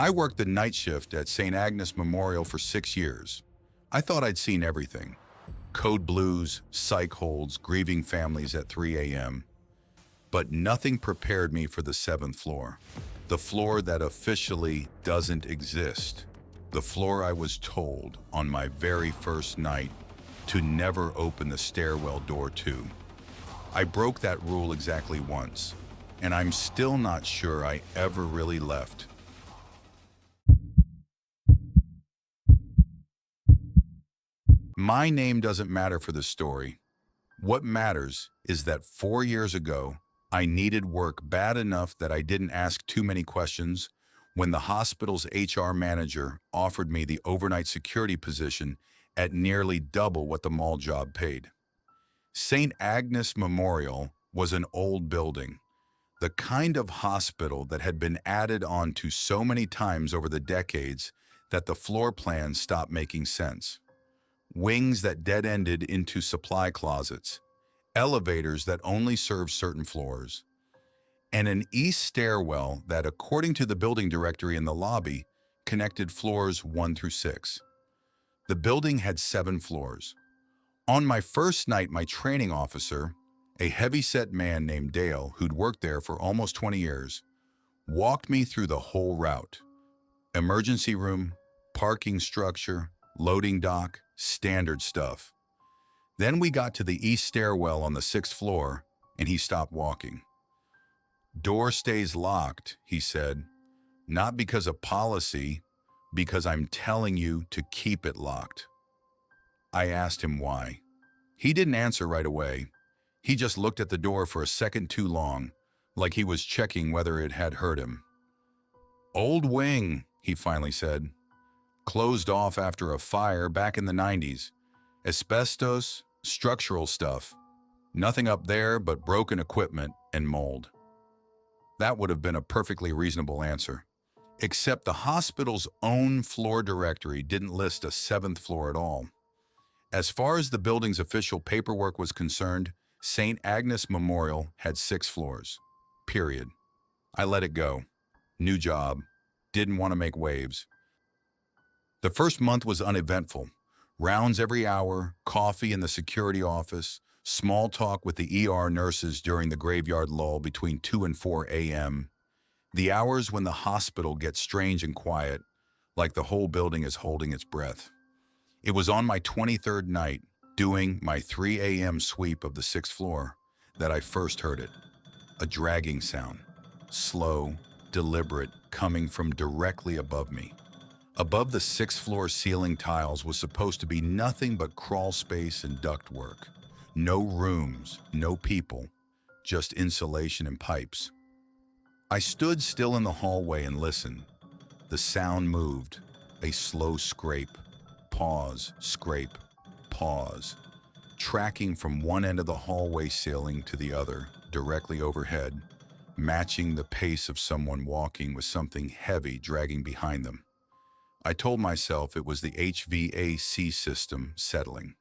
I worked the night shift at St. Agnes Memorial for 6 years. I thought I'd seen everything. Code blues, psych holds, grieving families at 3 a.m. But nothing prepared me for the seventh floor. The floor that officially doesn't exist. The floor I was told on my very first night to never open the stairwell door to. I broke that rule exactly once, and I'm still not sure I ever really left. My name doesn't matter for this story. What matters is that 4 years ago, I needed work bad enough that I didn't ask too many questions when the hospital's HR manager offered me the overnight security position at nearly double what the mall job paid. St. Agnes Memorial was an old building, the kind of hospital that had been added on to so many times over the decades that the floor plans stopped making sense. Wings that dead-ended into supply closets, elevators that only served certain floors, and an east stairwell that, according to the building directory in the lobby, connected floors 1 through 6. The building had 7 floors. On my first night, my training officer, a heavy-set man named Dale, who'd worked there for almost 20 years, walked me through the whole route. Emergency room, parking structure, loading dock, standard stuff. Then we got to the east stairwell on the 6th floor, and he stopped walking. "Door stays locked," he said, "not because of policy, because I'm telling you to keep it locked." I asked him why. He didn't answer right away. He just looked at the door for a second too long, like he was checking whether it had hurt him. "Old wing," he finally said. "Closed off after a fire back in the 90s. Asbestos, structural stuff. Nothing up there but broken equipment and mold." That would have been a perfectly reasonable answer. Except the hospital's own floor directory didn't list a 7th floor at all. As far as the building's official paperwork was concerned, St. Agnes Memorial had 6 floors. Period. I let it go. New job. Didn't want to make waves. The first month was uneventful. Rounds every hour, coffee in the security office, small talk with the ER nurses during the graveyard lull between 2 and 4 a.m. The hours when the hospital gets strange and quiet, like the whole building is holding its breath. It was on my 23rd night, doing my 3 a.m. sweep of the 6th floor, that I first heard it. A dragging sound, slow, deliberate, coming from directly above me. Above the 6th floor ceiling tiles was supposed to be nothing but crawl space and ductwork. No rooms, no people, just insulation and pipes. I stood still in the hallway and listened. The sound moved, a slow scrape, pause, scrape, pause, tracking from one end of the hallway ceiling to the other, directly overhead, matching the pace of someone walking with something heavy dragging behind them. I told myself it was the HVAC system settling.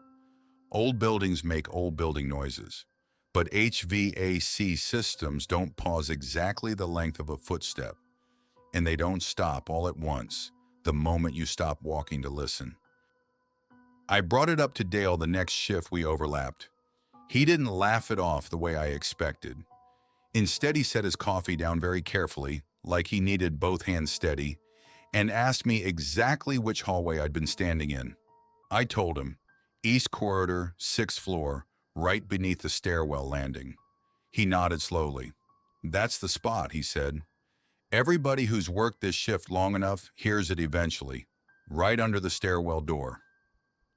Old buildings make old building noises, but HVAC systems don't pause exactly the length of a footstep, and they don't stop all at once the moment you stop walking to listen. I brought it up to Dale the next shift we overlapped. He didn't laugh it off the way I expected. Instead, he set his coffee down very carefully, like he needed both hands steady, and asked me exactly which hallway I'd been standing in. I told him, "East corridor, 6th floor, right beneath the stairwell landing." He nodded slowly. "That's the spot," he said. "Everybody who's worked this shift long enough hears it eventually, right under the stairwell door."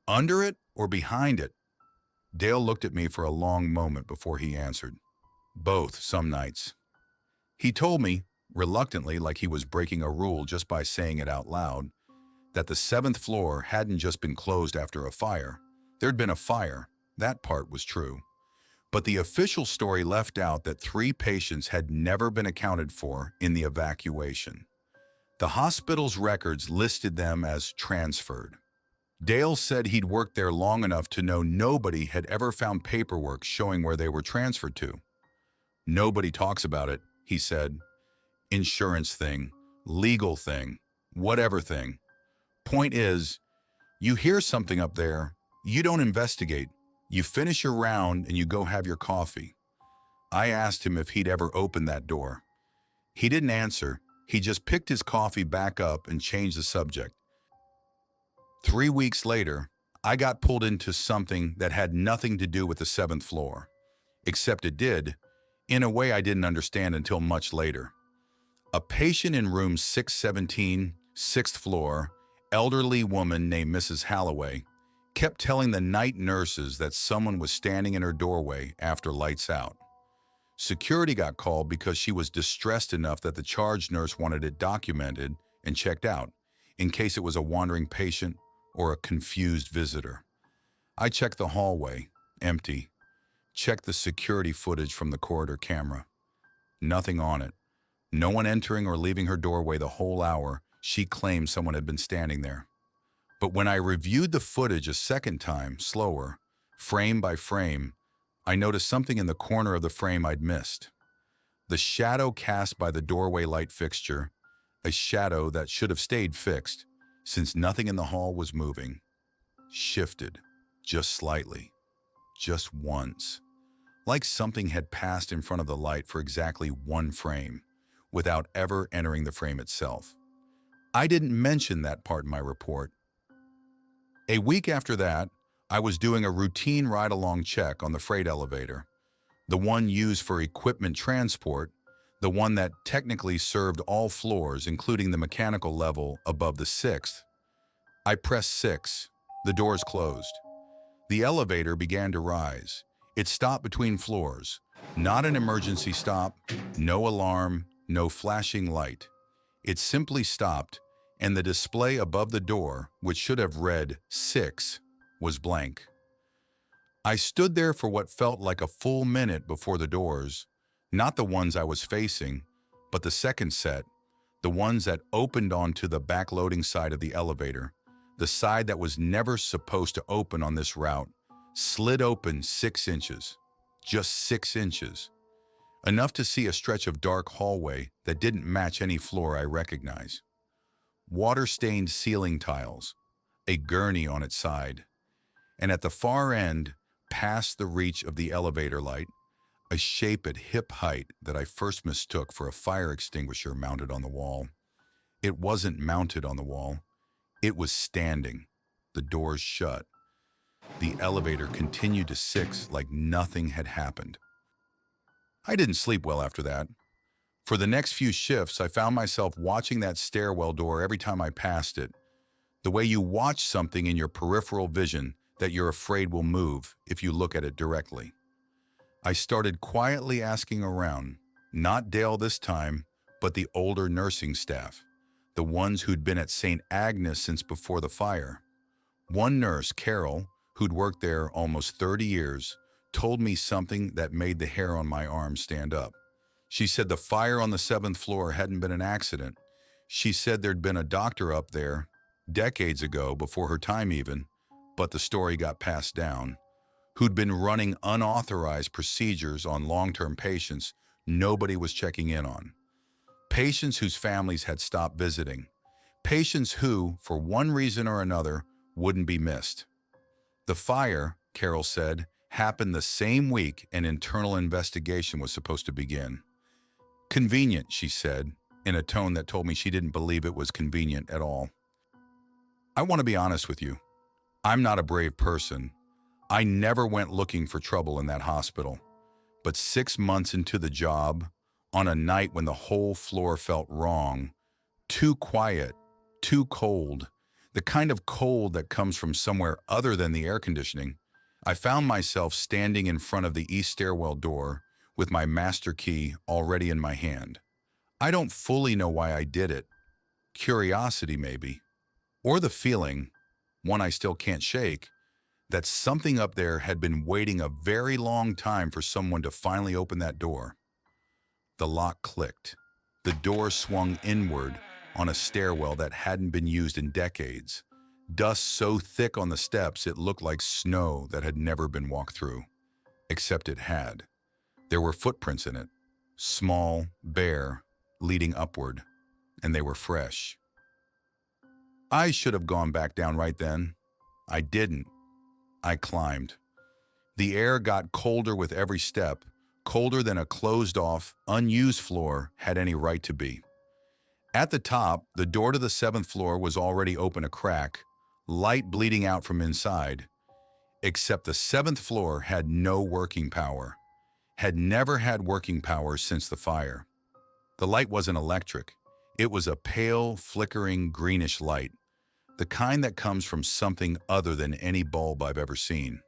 "Under it or behind it?" Dale looked at me for a long moment before he answered. "Both, some nights." He told me, reluctantly, like he was breaking a rule just by saying it out loud, that the 7th floor hadn't just been closed after a fire. There'd been a fire. That part was true. But the official story left out that 3 patients had never been accounted for in the evacuation. The hospital's records listed them as transferred. Dale said he'd worked there long enough to know nobody had ever found paperwork showing where they were transferred to. "Nobody talks about it," he said. "Insurance thing, legal thing, whatever thing. Point is, you hear something up there, you don't investigate. You finish your round and you go have your coffee. I asked him if he'd ever opened that door. He didn't answer. He just picked his coffee back up and changed the subject. 3 weeks later, I got pulled into something that had nothing to do with the seventh floor, except it did, in a way I didn't understand until much later. A patient in room 617, sixth floor, elderly woman named Mrs. Halloway, kept telling the night nurses that someone was standing in her doorway after lights out. Security got called because she was distressed enough that the charge nurse wanted it documented and checked out, in case it was a wandering patient or a confused visitor. I checked the hallway, empty. Checked the security footage from the corridor camera. Nothing on it. No one entering or leaving her doorway the whole hour she claimed someone had been standing there. But when I reviewed the footage a second time, slower, frame by frame, I noticed something in the corner of the frame I'd missed. The shadow cast by the doorway light fixture, a shadow that should have stayed fixed, since nothing in the hall was moving, shifted, just slightly, just once, like something had passed in front of the light for exactly one frame, without ever entering the frame itself. I didn't mention that part in my report. A week after that, I was doing a routine ride-along check on the freight elevator, the one used for equipment transport, the one that technically served all floors, including the mechanical level above the sixth. I pressed 6. The doors closed. The elevator began to rise. It stopped between floors. Not an emergency stop, no alarm, no flashing light. It simply stopped, and the display above the door, which should have read 6, was blank. I stood there for what felt like a full minute before the doors, not the ones I was facing, but the second set, the ones that opened onto the backloading side of the elevator, the side that was never supposed to open on this route, slid open 6 inches, just 6 inches, enough to see a stretch of dark hallway that didn't match any floor I recognize. Water-stained ceiling tiles, a gurney on its side, and at the far end, past the reach of the elevator light, a shape at hip height that I first mistook for a fire extinguisher mounted on the wall. It wasn't mounted on the wall. It was standing, the doors shut. The elevator continued to 6 like nothing had happened. I didn't sleep well after that. For the next few shifts, I found myself watching that stairwell door every time I passed it, the way you watch something in your peripheral vision that you're afraid will move if you look at it directly. I started quietly asking around, not Dale this time, but the older nursing staff, the ones who'd been at St. Agnes since before the fire. One nurse, Carol, who'd worked there almost 30 years, told me something that made the hair on my arm stand up. She said the fire on the 7th floor hadn't been an accident. She said there'd been a doctor up there, decades ago, before her time even, but the story got passed down, who'd been running unauthorized procedures on long-term patients nobody was checking in on. Patients whose families had stopped visiting. Patients who, for one reason or another, wouldn't be missed. The fire, Carol said, happened the same week an internal investigation was supposed to begin. Convenient, she said, in a tone that told me she didn't believe it was convenient at all. I want to be honest with you. I'm not a brave person. I never went looking for trouble in that hospital. But 6 months into the job, on a night when the whole floor felt wrong, too quiet, too cold, the kind of cold that comes from somewhere other than the air conditioning, I found myself standing in front of the east stairwell door with my master key already in my hand. I don't fully know why I did it. Curiosity, maybe. Or the feeling, one I still can't shake, that something up there had been waiting a very long time for someone to finally open that door. The lock clicked. The door swung inward on a stairwell that hadn't been used in decades. Dust so thick on the steps it looked like snow that had never been walked through. Except it had. There were footprints in it, small, bare, leading upward, and they were fresh. I should have gone back down right then. I didn't. I climbed. The air got colder with every step, colder than a closed-off, unused floor had any right to be. At the top, the door to the seventh floor was already open a crack, light bleeding out from inside. Except the seventh floor had no working power, had never had working power since the fire. The light wasn't electric. It was a pale, flickering, greenish light, the kind that comes from something other than any bulb I've ever seen.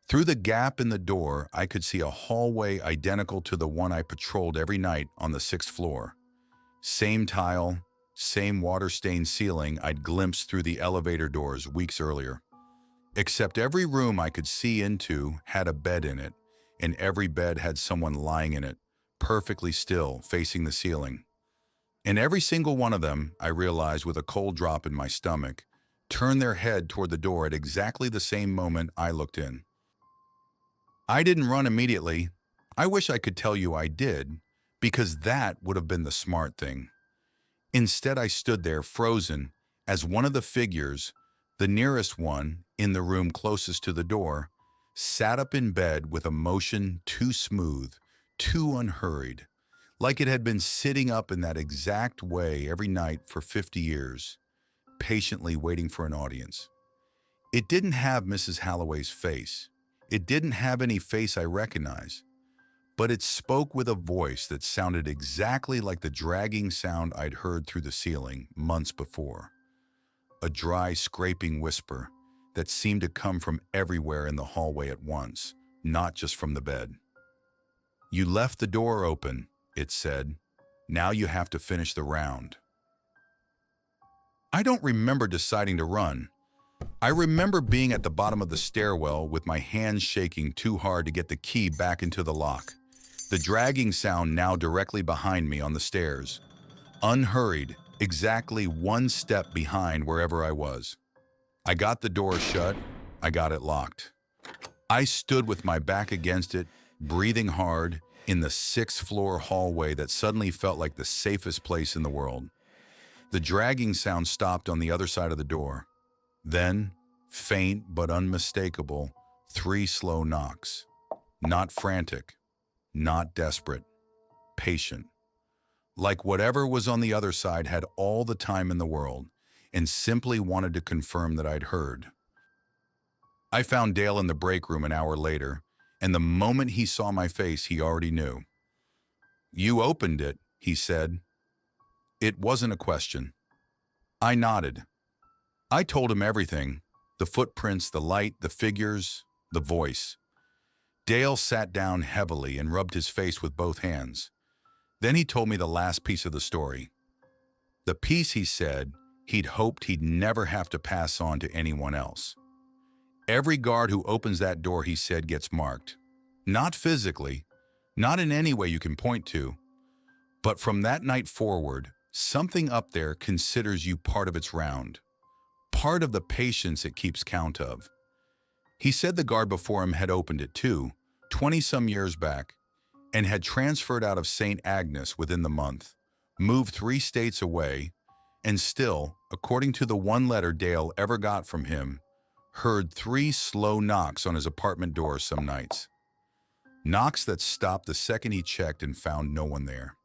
Through the gap in the door, I could see a hallway identical to the one I patrolled every night on the sixth floor. Same tile, same water-stained ceiling I'd glimpsed through the elevator doors weeks earlier. Except every room I could see into had a bed in it, and every bed had someone lying in it, perfectly still, facing the ceiling. And every single one of them, I realized with a cold drop in my stomach, turned their head toward the door at exactly the same moment I looked in. I didn't run immediately. I wish I could tell you I did, because that would have been the smart thing. Instead, I stood there frozen as one of the figures, the nearest one in the room closest to the door, sat up in bed with a motion too smooth, too unhurried, like it had been sitting up in that exact way every night for 50 years, patiently waiting for an audience. It didn't have Mrs. Halloway's face. It didn't have any face I recognize, but it spoke with a voice that sounded exactly like the dragging sound I'd heard through the ceiling months before. A dry, scraping whisper that seemed to come from everywhere in the hallway at once, not just from the bed. "You left the door open," it said. "Now you have to finish the round." I don't remember deciding to run. I remember being at the bottom of the stairwell with my hands shaking too hard to get the key back into the lock. The dragging sound now directly behind me on the stairs. Unhurried, exactly one step behind wherever I was. I got the door shut. I got it locked. I stood with my back against it, breathing hard, in the sixth-floor hallway that suddenly felt like the safest place in the world. The dragging sound stopped on the other side of the door. Then, faint but unmistakable, 3 slow knocks. Not frantic, not desperate, patient. Like whatever was on the other side had all the time in the world and simply wanted to confirm that I'd heard. I found Dale in the break room an hour later, and the moment he saw my face, he already knew. "You opened it," he said. It wasn't a question. I nodded. I told him everything: the footprints, the light, the figures, the voice. Dale sat down heavily and rubbed his face with both hands. Then he told me the last piece of the story. The piece, he said, he'd hoped he'd never have to pass on to anyone else. Every guard who opens that door, he said, gets marked. Not physically, not in any way you can point to, but from that night forward, something up there considers you part of its round, part of the patience it keeps count of. He said the guard before him had opened it too, 20-some years back, and had transferred out of St. Agnes within the month, moved 3 states away, and still, according to the one letter Dale ever got from him, heard 3 slow knocks on his apartment door some nights. Knocks that stopped the second he checked and found no one there.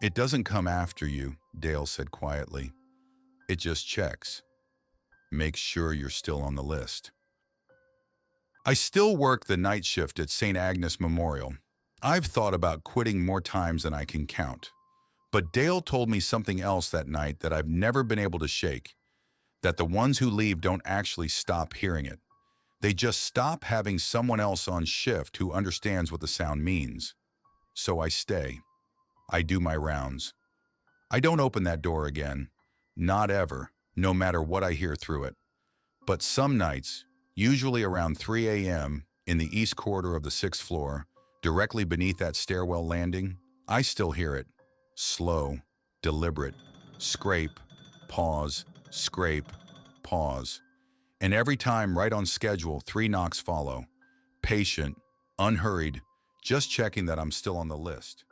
"It doesn't come after you," Dale said quietly. "It just checks. Makes sure you're still on the list." I still work the night shift at St. Agnes Memorial. I've thought about quitting more times than I can count. But Dale told me something else that night that I've never been able to shake, that the ones who leave don't actually stop hearing it. They just stop having someone else on shift who understands what the sound means. So I stay. I do my rounds. I don't open that door again. Not ever, no matter what I hear through it. But some nights, usually around 3 a.m. in the east corridor of the 6th floor, directly beneath that stairwell landing, I still hear it. Slow, deliberate, scrape, pause, scrape, pause. And every time, right on schedule, 3 knocks follow. Patient, unhurried, just checking that I'm still on the list.